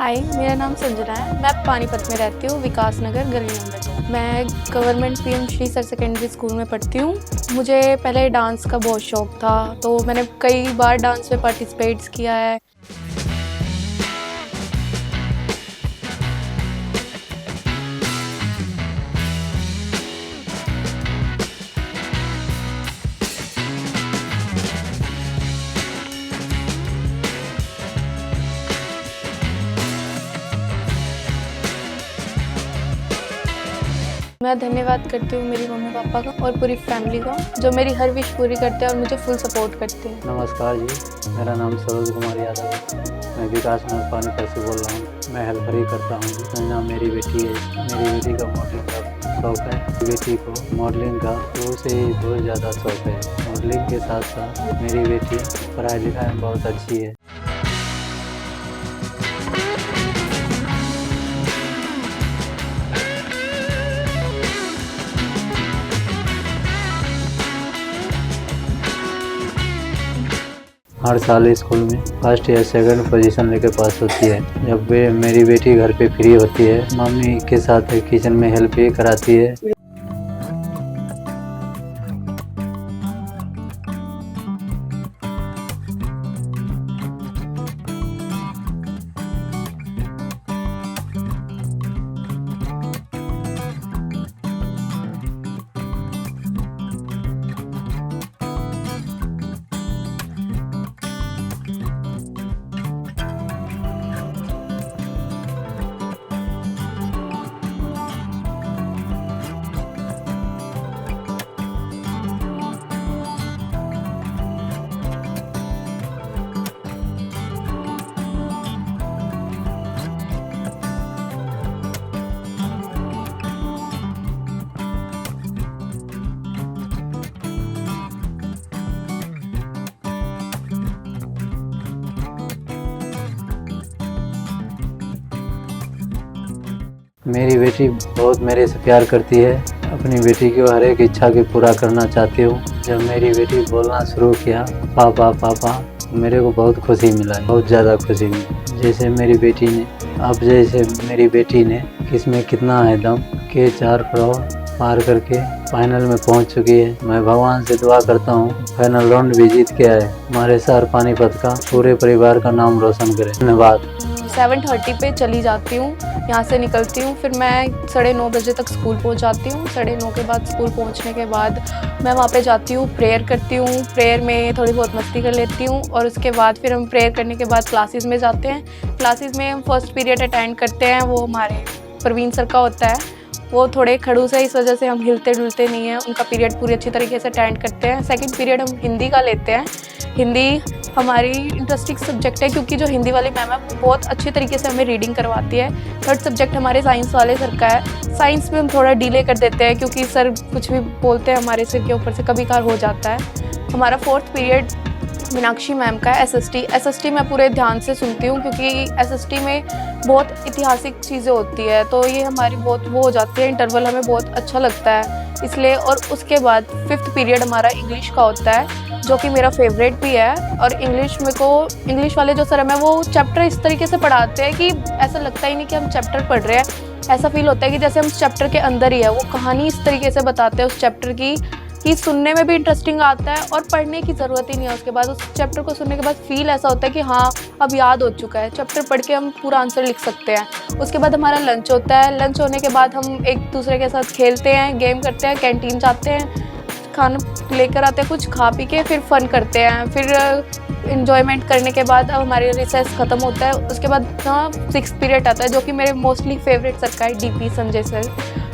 हाय, मेरा नाम संजना है। मैं पानीपत में रहती हूँ, विकास नगर गली नंबर 2। मैं government PM Shri sir secondary school में पढ़ती हूँ। मुझे पहले डांस का बहुत शौक था, तो मैंने कई बार डांस में पार्टिसिपेट्स किया है। मैं धन्यवाद करती हूँ मेरी मम्मी पापा का और पूरी फैमिली का, जो मेरी हर विश पूरी करते हैं और मुझे फुल सपोर्ट करते हैं। नमस्कार जी, मेरा नाम सरोज कुमार यादव है। मैं विकास नगर पानीपत से बोल रहा हूँ। मैं हेल्पर ही करता हूँ। संजना मेरी बेटी है। मेरी बेटी का मॉडलिंग का शौक है। बेटी को मॉडलिंग का शुरू से ही बहुत ज़्यादा शौक है। मॉडलिंग के साथ साथ मेरी बेटी पढ़ाई लिखाई में बहुत अच्छी है। हर साल स्कूल में फर्स्ट या सेकंड पोजीशन लेके पास होती है। जब मेरी बेटी घर पे फ्री होती है, मम्मी के साथ किचन में हेल्प भी कराती है। मेरी बेटी बहुत मेरे से प्यार करती है। अपनी बेटी की हर एक इच्छा की पूरा करना चाहती हूँ। जब मेरी बेटी बोलना शुरू किया पापा पापा, मेरे को बहुत खुशी मिला, बहुत ज़्यादा खुशी मिली। जैसे मेरी बेटी ने इसमें कितना है दम के 4 फ्लोर पार करके फाइनल में पहुंच चुकी है। मैं भगवान से दुआ करता हूं फाइनल राउंड भी जीत के आए। हमारे शहर पानीपत का पूरे परिवार का नाम रोशन करे। धन्यवाद। 7:30 पे चली जाती हूँ, यहाँ से निकलती हूँ, फिर मैं 9:30 बजे तक स्कूल पहुँच जाती हूँ। 9:30 के बाद स्कूल पहुँचने के बाद मैं वहाँ पे जाती हूँ, प्रेयर करती हूँ। प्रेयर में थोड़ी बहुत मस्ती कर लेती हूँ और उसके बाद फिर हम प्रेयर करने के बाद क्लासेस में जाते हैं। क्लासेस में हम फर्स्ट पीरियड अटेंड करते हैं, वो हमारे प्रवीण सर का होता है। वो थोड़े खड़ूस है, इस वजह से हम हिलते डुलते नहीं हैं। उनका पीरियड पूरी अच्छी तरीके से अटेंड करते हैं। सेकंड पीरियड हम हिंदी का लेते हैं। हिंदी हमारी इंटरेस्टिंग सब्जेक्ट है, क्योंकि जो हिंदी वाली मैम है बहुत अच्छी तरीके से हमें रीडिंग करवाती है। थर्ड सब्जेक्ट हमारे साइंस वाले सर का है। साइंस में हम थोड़ा डिले कर देते हैं, क्योंकि सर कुछ भी बोलते हैं हमारे सिर के ऊपर से, कभी कभार हो जाता है। हमारा फोर्थ पीरियड मीनाक्षी मैम का है, एसएसटी मैं पूरे ध्यान से सुनती हूँ, क्योंकि एसएसटी में बहुत ऐतिहासिक चीज़ें होती है, तो ये हमारी बहुत वो हो जाती है। इंटरवल हमें बहुत अच्छा लगता है इसलिए। और उसके बाद फिफ्थ पीरियड हमारा इंग्लिश का होता है, जो कि मेरा फेवरेट भी है। और इंग्लिश वाले जो सर हैं वो चैप्टर इस तरीके से पढ़ाते हैं कि ऐसा लगता ही नहीं कि हम चैप्टर पढ़ रहे हैं। ऐसा फील होता है कि जैसे हम चैप्टर के अंदर ही है। वो कहानी इस तरीके से बताते हैं उस चैप्टर की कि सुनने में भी इंटरेस्टिंग आता है और पढ़ने की ज़रूरत ही नहीं है। उसके बाद उस चैप्टर को सुनने के बाद फील ऐसा होता है कि हाँ, अब याद हो चुका है। चैप्टर पढ़ के हम पूरा आंसर लिख सकते हैं। उसके बाद हमारा लंच होता है। लंच होने के बाद हम एक दूसरे के साथ खेलते हैं, गेम करते हैं, कैंटीन जाते हैं, खाना लेकर आते हैं, कुछ खा पी के फिर फन करते हैं। फिर इन्जॉयमेंट करने के बाद अब हमारे रिसेस ख़त्म होता है। उसके बाद 6th पीरियड आता है, जो कि मेरे मोस्टली फेवरेट सर का है, डीपी संजय सर,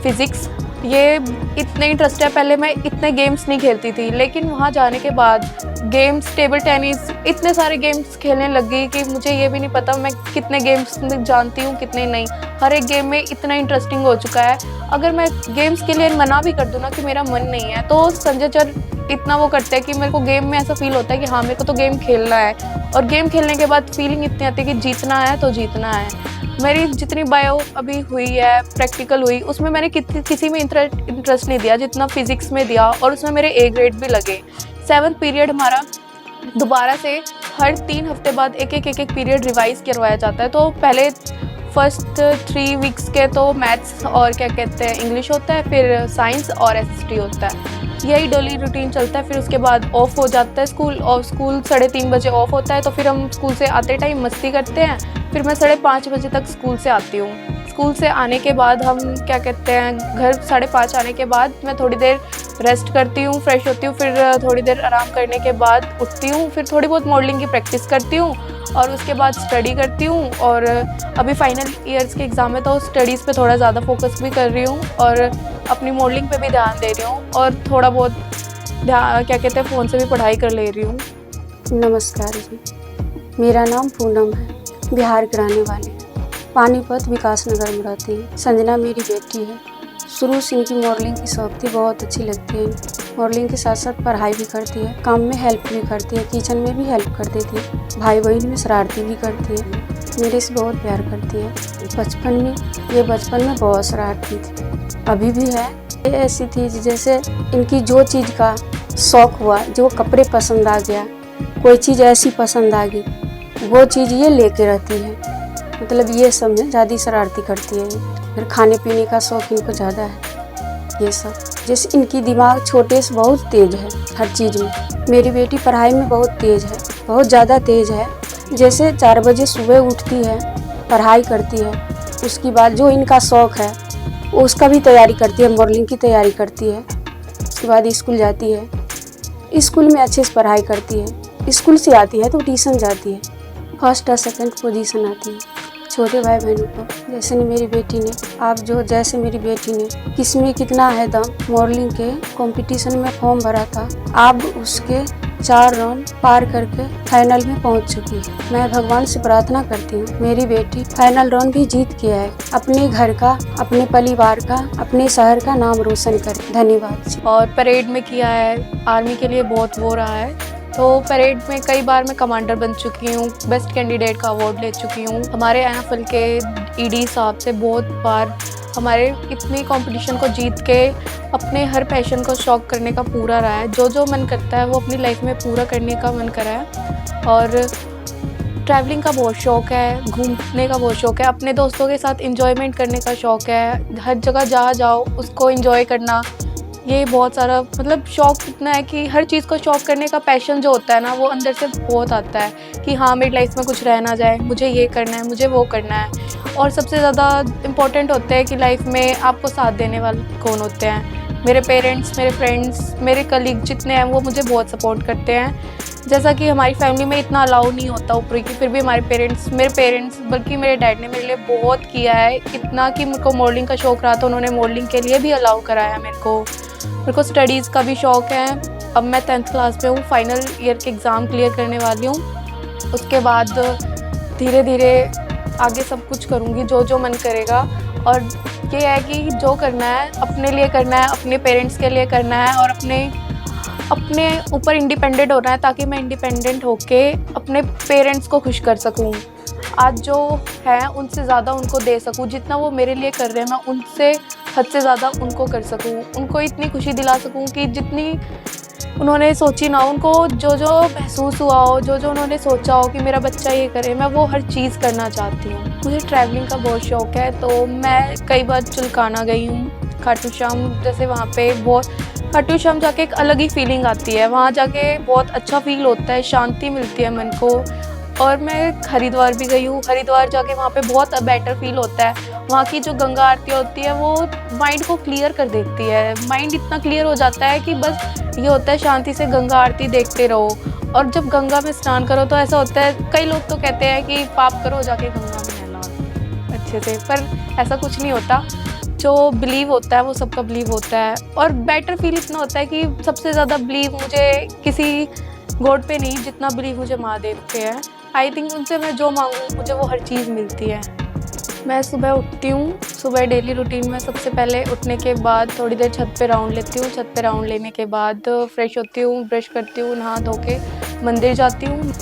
फिज़िक्स। ये इतने इंटरेस्ट है। पहले मैं इतने गेम्स नहीं खेलती थी, लेकिन वहाँ जाने के बाद गेम्स, टेबल टेनिस, इतने सारे गेम्स खेलने लग गई कि मुझे ये भी नहीं पता मैं कितने गेम्स जानती हूँ कितने नहीं। हर एक गेम में इतना इंटरेस्टिंग हो चुका है। अगर मैं गेम्स के लिए मना भी कर दूँ ना कि मेरा मन नहीं है, तो संजय सर इतना वो करते हैं कि मेरे को गेम में ऐसा फील होता है कि हाँ, मेरे को तो गेम खेलना है। और गेम खेलने के बाद फीलिंग इतनी आती है कि जीतना है तो जीतना है। मेरी जितनी बायो अभी हुई है, प्रैक्टिकल हुई, उसमें मैंने किसी में इंटरेस्ट नहीं दिया जितना फिजिक्स में दिया, और उसमें मेरे A ग्रेड भी लगे। 7th पीरियड हमारा दोबारा से हर 3 हफ्ते बाद एक पीरियड रिवाइज़ करवाया जाता है। तो पहले फर्स्ट 3 वीक्स के तो मैथ्स और क्या कहते हैं इंग्लिश होता है, फिर साइंस और एसएसटी होता है। यही डेली रूटीन चलता है। फिर उसके बाद ऑफ हो जाता है स्कूल, और स्कूल 3:30 बजे ऑफ होता है। तो फिर हम स्कूल से आते टाइम मस्ती करते हैं। फिर मैं 5:30 बजे तक स्कूल से आती हूँ। स्कूल से आने के बाद हम क्या कहते हैं घर 5:30 आने के बाद मैं थोड़ी देर रेस्ट करती हूँ, फ्रेश होती हूँ, फिर थोड़ी देर आराम करने के बाद उठती हूँ, फिर थोड़ी बहुत मॉडलिंग की प्रैक्टिस करती हूँ और उसके बाद स्टडी करती हूँ। और अभी फाइनल ईयर्स के एग्ज़ाम है तो स्टडीज़ पे थोड़ा ज़्यादा फोकस भी कर रही हूँ और अपनी मॉडलिंग पे भी ध्यान दे रही हूँ और थोड़ा बहुत क्या कहते हैं फ़ोन से भी पढ़ाई कर ले रही हूँ। नमस्कार जी, मेरा नाम पूनम है, बिहार के रहने वाली है। पानीपत विकास नगर में रहती है। संजना मेरी बेटी है। शुरू से इनकी मॉडलिंग की शौक थी, बहुत अच्छी लगती है। मॉडलिंग के साथ साथ पढ़ाई भी करती है, काम में हेल्प भी करती है, किचन में भी हेल्प कर देती है, भाई बहन में शरारती भी करती है, मेरे से बहुत प्यार करती है। बचपन में बहुत शरारती थी, अभी भी है। ये ऐसी थी जैसे इनकी जो चीज़ का शौक हुआ, जो कपड़े पसंद आ गया, कोई चीज़ ऐसी पसंद आ गई, वो चीज़ ये लेके रहती है। मतलब ये सब में ज़्यादा शरारती करती है। फिर खाने पीने का शौक इनको ज़्यादा है। ये सब जैसे इनकी दिमाग छोटे से बहुत तेज़ है हर चीज़ में। मेरी बेटी पढ़ाई में बहुत तेज़ है, बहुत ज़्यादा तेज़ है। जैसे 4 बजे सुबह उठती है, पढ़ाई करती है, उसके बाद जो इनका शौक है उसका भी तैयारी करती है, मॉडलिंग की तैयारी करती है। उसके बाद स्कूल जाती है, स्कूल में अच्छे से पढ़ाई करती है। स्कूल से आती है तो ट्यूशन जाती है, फर्स्ट और सेकंड पोजीशन आती है। छोटे भाई बहनों को जैसे मेरी बेटी ने किसमें कितना है दम, मॉडलिंग के कंपटीशन में फॉर्म भरा था, अब उसके 4 राउंड पार करके फाइनल में पहुंच चुकी है। मैं भगवान से प्रार्थना करती हूँ मेरी बेटी फाइनल राउंड भी जीत के आए, अपने घर का, अपने परिवार का, अपने शहर का नाम रोशन करे। धन्यवाद। और परेड में किया है, आर्मी के लिए बहुत वो रहा है। तो परेड में कई बार मैं कमांडर बन चुकी हूँ, बेस्ट कैंडिडेट का अवार्ड ले चुकी हूँ। हमारे एनएफएल के ईडी साहब से बहुत बार हमारे इतने कंपटीशन को जीत के अपने हर पैशन को शौक करने का पूरा रहा है। जो मन करता है वो अपनी लाइफ में पूरा करने का मन करा है। और ट्रैवलिंग का बहुत शौक़ है, घूमने का बहुत शौक़ है, अपने दोस्तों के साथ इंजॉयमेंट करने का शौक़ है। हर जगह जहाँ जाओ उसको इंजॉय करना, ये बहुत सारा मतलब शौक़ इतना है कि हर चीज़ को शौक़ करने का पैशन जो होता है ना, वो अंदर से बहुत आता है कि हाँ मेरी लाइफ में कुछ रह ना जाए, मुझे ये करना है, मुझे वो करना है। और सबसे ज़्यादा इम्पोर्टेंट होता है कि लाइफ में आपको साथ देने वाले कौन होते हैं। मेरे पेरेंट्स, मेरे फ्रेंड्स, मेरे कलीग जितने हैं वो मुझे बहुत सपोर्ट करते हैं। जैसा कि हमारी फैमिली में इतना अलाउ नहीं होता ऊपर की, फिर भी मेरे पेरेंट्स बल्कि मेरे डैड ने मेरे लिए बहुत किया है। इतना कि मेरे को मॉडलिंग का शौक़ रहा था, उन्होंने मॉडलिंग के लिए भी अलाउ कराया मेरे को स्टडीज़ का भी शौक़ है। अब मैं 10th क्लास में हूँ, फाइनल ईयर के एग्ज़ाम क्लियर करने वाली हूँ। उसके बाद धीरे धीरे आगे सब कुछ करूँगी जो मन करेगा। और ये है कि जो करना है अपने लिए करना है, अपने पेरेंट्स के लिए करना है और अपने ऊपर इंडिपेंडेंट होना है, ताकि मैं इंडिपेंडेंट होके अपने पेरेंट्स को खुश कर सकूँ। आज जो है उनसे ज़्यादा उनको दे सकूँ, जितना वो मेरे लिए कर रहे हैं मैं उनसे हद से ज़्यादा उनको कर सकूँ, उनको इतनी खुशी दिला सकूँ कि जितनी उन्होंने सोची ना, उनको जो महसूस हुआ हो, जो उन्होंने सोचा हो कि मेरा बच्चा ये करे, मैं वो हर चीज़ करना चाहती हूँ। मुझे ट्रैवलिंग का बहुत शौक़ है, तो मैं कई बार चिल्काना गई हूँ, खाटू श्याम। जैसे वहाँ पे खाटू श्याम जाके एक अलग ही फीलिंग आती है, वहाँ जाके बहुत अच्छा फील होता है, शांति मिलती है मन को। और मैं हरिद्वार भी गई हूँ, हरिद्वार जाके वहाँ पे बहुत बेटर फील होता है। वहाँ की जो गंगा आरती होती है वो माइंड को क्लियर कर देती है, माइंड इतना क्लियर हो जाता है कि बस ये होता है शांति से गंगा आरती देखते रहो। और जब गंगा में स्नान करो तो ऐसा होता है, कई लोग तो कहते हैं कि पाप करो जाके गंगा में नहाओ अच्छे से, पर ऐसा कुछ नहीं होता। जो बिलीव होता है वो सबका बिलीव होता है। और बेटर फील इतना होता है कि सबसे ज़्यादा बिलीव मुझे किसी गॉड पे नहीं, जितना बिलीव मुझे महादेव पे है। आई थिंक उनसे मैं जो मांगूँ मुझे वो हर चीज़ मिलती है। मैं सुबह उठती हूँ, सुबह डेली रूटीन में सबसे पहले उठने के बाद थोड़ी देर छत पे राउंड लेती हूँ। छत पे राउंड लेने के बाद फ्रेश होती हूँ, ब्रश करती हूँ, नहा धो के मंदिर जाती हूँ।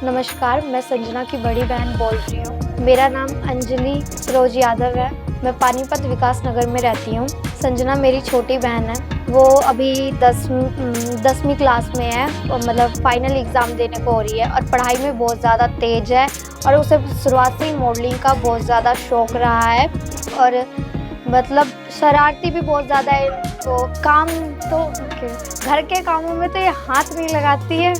नमस्कार, मैं संजना की बड़ी बहन बोल रही हूँ। मेरा नाम अंजलि सरोज यादव है। मैं पानीपत विकास नगर में रहती हूँ। संजना मेरी छोटी बहन है। वो अभी 10वीं क्लास में है और मतलब फाइनल एग्ज़ाम देने को हो रही है और पढ़ाई में बहुत ज़्यादा तेज है और उसे शुरुआत से ही मॉडलिंग का बहुत ज़्यादा शौक़ रहा है और मतलब शरारती भी बहुत ज़्यादा है। तो काम तो घर के कामों में तो ये हाथ नहीं लगाती है,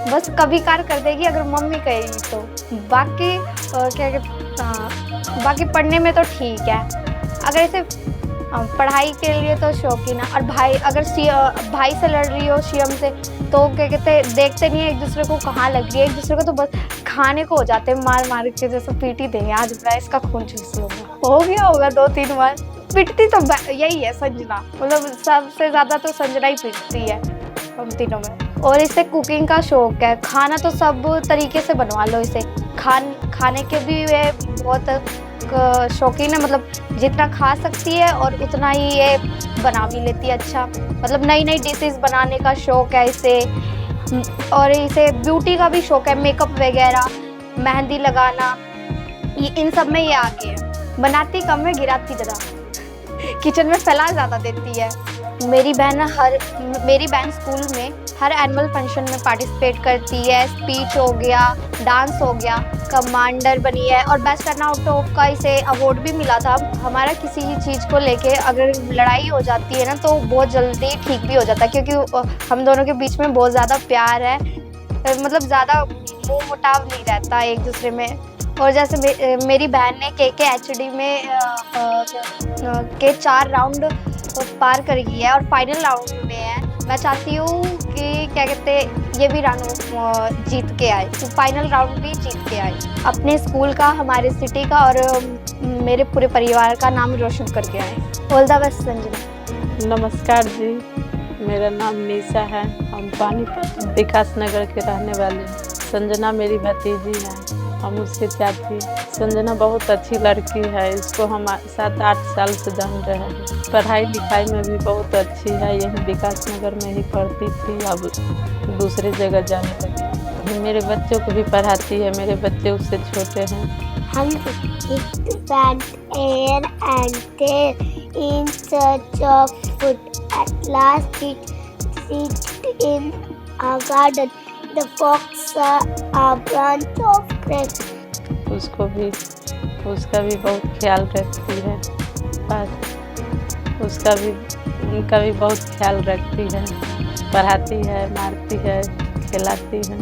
बस कभी कार कर देगी अगर मम्मी कहेगी तो। बाकी बाकी पढ़ने में तो ठीक है। अगर इसे पढ़ाई के लिए तो शौकीन है। और भाई अगर भाई से लड़ रही हो सीएम से तो क्या कहते देखते नहीं है एक दूसरे को कहाँ लग रही है, एक दूसरे को तो बस खाने को हो जाते हैं मार मार के, जैसे पीटी देंगे आज मैं इसका खून चूस लूँगा। हो गया होगा 2-3 बार। पिटती तो यही है संजना, मतलब सबसे ज़्यादा तो संजना ही पिटती है हम तीनों में। और इसे कुकिंग का शौक़ है। खाना तो सब तरीके से बनवा लो इसे। खाने के भी ये बहुत शौकीन है, मतलब जितना खा सकती है और उतना ही ये बना भी लेती है अच्छा। मतलब नई नई डिशेस बनाने का शौक़ है इसे। और इसे ब्यूटी का भी शौक़ है, मेकअप वगैरह, मेहंदी लगाना, ये इन सब में ये आगे है। बनाती कम है, गिराती ज़्यादा, किचन में फैला ज़्यादा देती है। मेरी बहन स्कूल में हर एनुअल फंक्शन में पार्टिसिपेट करती है। स्पीच हो गया, डांस हो गया, कमांडर बनी है और बेस्ट रन आउट ऑफ का इसे अवार्ड भी मिला था। हमारा किसी चीज़ को लेके अगर लड़ाई हो जाती है ना तो बहुत जल्दी ठीक भी हो जाता है, क्योंकि हम दोनों के बीच में बहुत ज़्यादा प्यार है, मतलब ज़्यादा मुँह मुटाव नहीं रहता एक दूसरे में। और जैसे मेरी बहन ने KKHD में के 4 राउंड पार कर गई है और फाइनल राउंड में है। मैं चाहती हूँ कि क्या कहते ये भी राउंड जीत के आए, तो फाइनल राउंड भी जीत के आए, अपने स्कूल का, हमारे सिटी का और मेरे पूरे परिवार का नाम रोशन करके आए। All the best Sanjana. नमस्कार जी, मेरा नाम निशा है। हम पानीपत विकास नगर के रहने वाले हैं। संजना मेरी भतीजी है, हम उसके चाची। संजना बहुत अच्छी लड़की है, इसको हम 7-8 साल से जान रहे हैं। पढ़ाई लिखाई में भी बहुत अच्छी है, यहीं विकास नगर में ही पढ़ती थी, अब दूसरी जगह जाने लगी। मेरे बच्चों को भी पढ़ाती है, मेरे बच्चे उससे छोटे हैं। हम went air and tail in search of food. At last it sit in a garden. The fox saw a branch of grass. उसका भी बहुत ख्याल रखती है, उनका भी बहुत ख्याल रखती है, पढ़ाती है, मारती है, खिलाती है।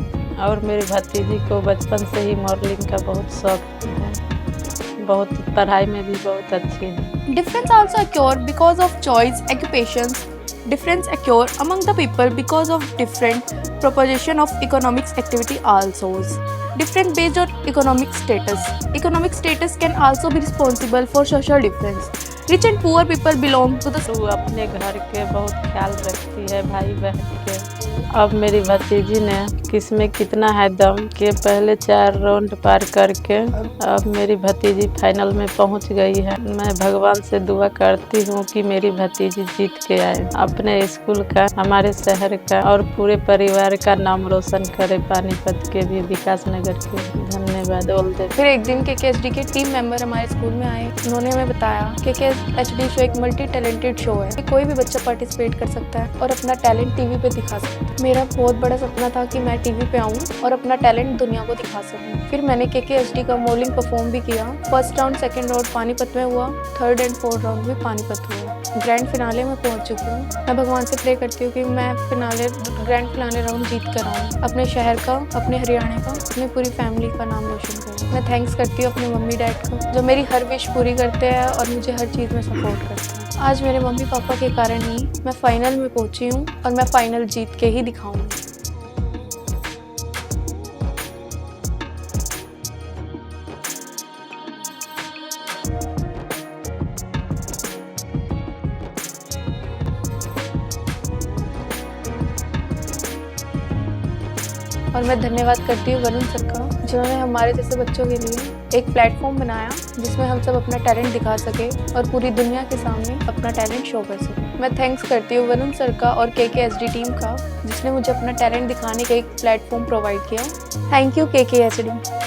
और मेरी भतीजी को बचपन से ही मॉडलिंग का बहुत शौक है, बहुत पढ़ाई में भी बहुत अच्छी है। Difference also occur because of choice, occupations. Difference occur among the people because of different proposition of economics activity also. Different based on economic status. Economic status can also be responsible for social difference. Rich and poor people belong to the. वो अपने घर के बहुत ख्याल रखती है, भाई बहन के। अब मेरी भतीजी ने किसमें कितना है दम के पहले 4 राउंड पार करके अब मेरी भतीजी फाइनल में पहुंच गई है। मैं भगवान से दुआ करती हूं कि मेरी भतीजी जीत के आए, अपने स्कूल का, हमारे शहर का और पूरे परिवार का नाम रोशन करे, पानीपत के भी, विकास नगर के। धन्यवाद। फिर एक दिन KKHD के टीम मेंबर हमारे स्कूल में आए। उन्होंने हमें बताया KKHD शो एक मल्टी टैलेंटेड शो है, कोई भी बच्चा पार्टिसिपेट कर सकता है और अपना टैलेंट टीवी पे दिखा सकता है। मेरा बहुत बड़ा सपना था कि मैं टीवी पे आऊँ और अपना टैलेंट दुनिया को दिखा सकूँ। फिर मैंने KKHD का मॉडलिंग परफॉर्म भी किया। First round, second round Panipat में हुआ, थर्ड एंड फोर्थ राउंड भी पानीपत हुआ। ग्रैंड फिनाले में पहुंच चुकी हूँ। मैं भगवान से प्रे करती हूँ कि मैं ग्रैंड फिनाले राउंड जीत कर आऊँ, अपने शहर का, अपने हरियाणा का, अपनी पूरी फैमिली का नाम रोशन करूँ। मैं थैंक्स करती हूँ अपने मम्मी डैड को, जो मेरी हर विश पूरी करते हैं और मुझे हर चीज़ में सपोर्ट करते हैं। आज मेरे मम्मी पापा के कारण ही मैं फाइनल में पहुंची हूँ और मैं फाइनल जीत के ही दिखाऊंगी। और मैं धन्यवाद करती हूँ वरुण सर का, जिन्होंने हमारे जैसे बच्चों के लिए एक प्लेटफॉर्म बनाया जिसमें हम सब अपना टैलेंट दिखा सके और पूरी दुनिया के सामने अपना टैलेंट शो कर सके। मैं थैंक्स करती हूँ वरुण सर का और KKHD टीम का जिसने मुझे अपना टैलेंट दिखाने का एक प्लेटफॉर्म प्रोवाइड किया। Thank you KKHD।